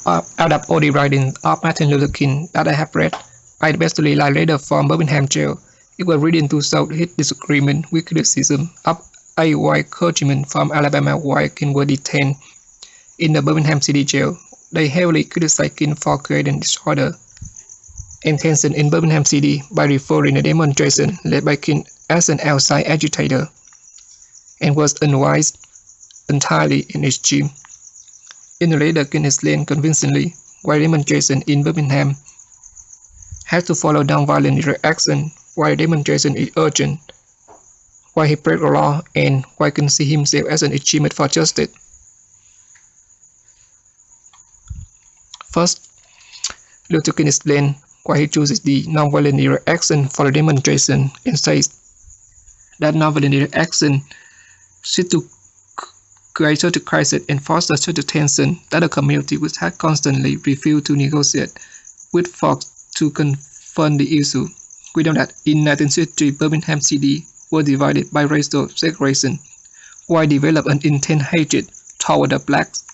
Out of all the writings of Martin Luther King that I have read, I especially like letter from Birmingham jail. It was written to show his disagreement with criticism of a white clergyman from Alabama while King was detained in the Birmingham City jail. They heavily criticized King for creating disorder and tension in Birmingham City by referring the demonstration led by King as an outside agitator and was unwise entirely in extreme. In the letter, King explained convincingly why demonstration in Birmingham had to follow nonviolent reaction, why demonstration is urgent, why he breaks the law, and why King see himself as an achievement for justice. First, Luther King explained why he chooses the nonviolent reaction for the demonstration and says that nonviolent reaction seeks to create such a crisis and foster such a tension that the community which had constantly refused to negotiate with folks to confront the issue. We know that in 19th century Birmingham City was divided by racial segregation, while developed an intense hatred toward the blacks.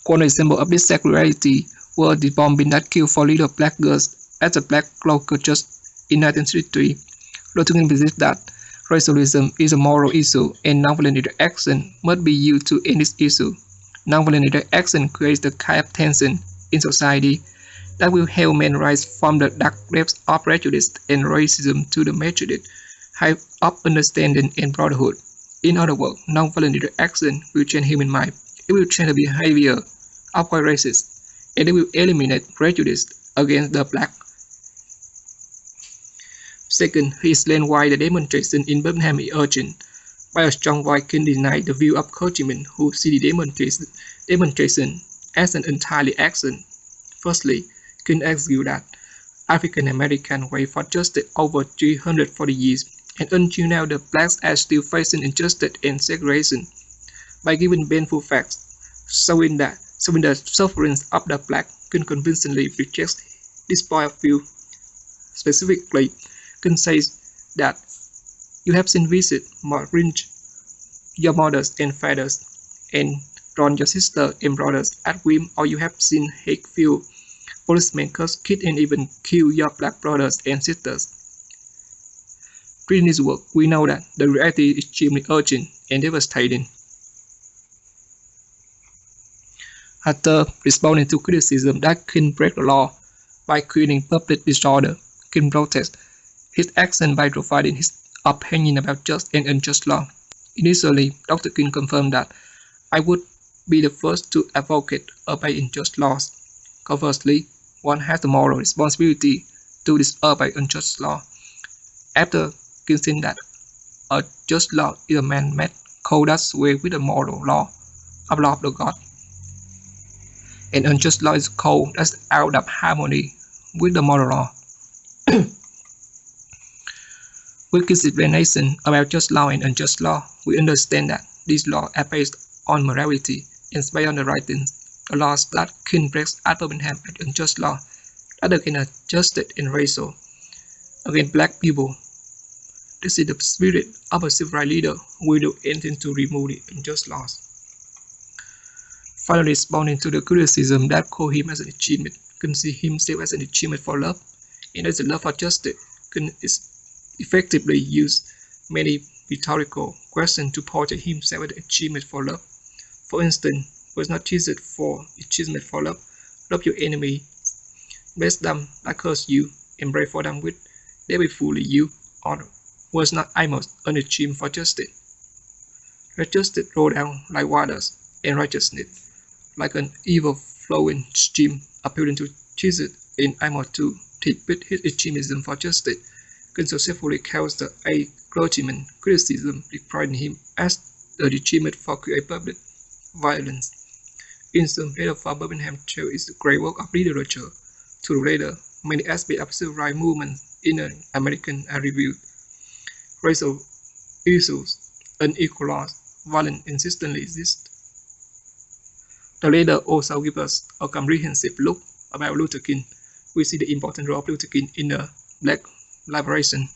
One example of this sexuality was the bombing that killed 4 little black girls at the black local church in 1963. Luther King believes that racialism is a moral issue and nonviolent reaction must be used to end this issue. Nonviolent reaction creates the kind of tension in society that will help men rise from the dark depths of prejudice and racism to the maturity height of understanding and brotherhood. In other words, nonviolent reaction will change human mind. It will change the behavior of white racists, and it will eliminate prejudice against the black. Second, he explained why the demonstration in Birmingham is urgent. By a strong voice, King denied the view of clergymen who see the demonstration as an entirely action. Firstly, King argued that African Americans wait for justice over 340 years, and until now the blacks are still facing injustice and segregation. By giving painful facts, showing the sufferings of the black, King convincingly rejects this point of view. Specifically, King says that you have seen visit revenge your mothers and fathers, and drawn your sisters and brothers at whim, or you have seen hate-filled policemen curse kids and even kill your black brothers and sisters. Reading this work, we know that the reality is extremely urgent and devastating. After responding to criticism that King breaks the law by creating public disorder, King protests his action by providing his opinion about just and unjust law. Initially, Dr. King confirmed that I would be the first to advocate obey unjust laws. Conversely, one has the moral responsibility to disobey unjust law. After King said that a just law is a man-made code that sways with the moral law of the God, and unjust law is a code that's out of harmony with the moral law. With King's explanation about just law and unjust law, we understand that these laws are based on morality and based on the writings. The laws that King breaks at Birmingham are unjust law that against justice and racial against black people. This is the spirit of a civil rights leader who will do anything to remove the unjust laws. Finally, responding to the criticism that called him as an achievement, King sees himself as an achievement for love, and as a love for justice. King is effectively used many rhetorical questions to portray himself as an achievement for love. For instance, was not Jesus for achievement for love? Love your enemy, bless them that curse you, and pray for them which they will fully you. Or was not Amos an achievement for justice? Let justice roll down like waters, and righteousness like an ever flowing stream, appealing to Jesus in Amos 2. He put his achievement for justice. King successfully countered a clergyman criticism decrying him as the achievement for creating public violence. In some letter for Birmingham jail is a great work of literature. To the later, many aspects of civil rights movement in American are reviewed. Racial issues, unequal laws, violence insistently exist. The letter also gives us a comprehensive look about Luther King. We see the important role of Luther King in the Black liberation.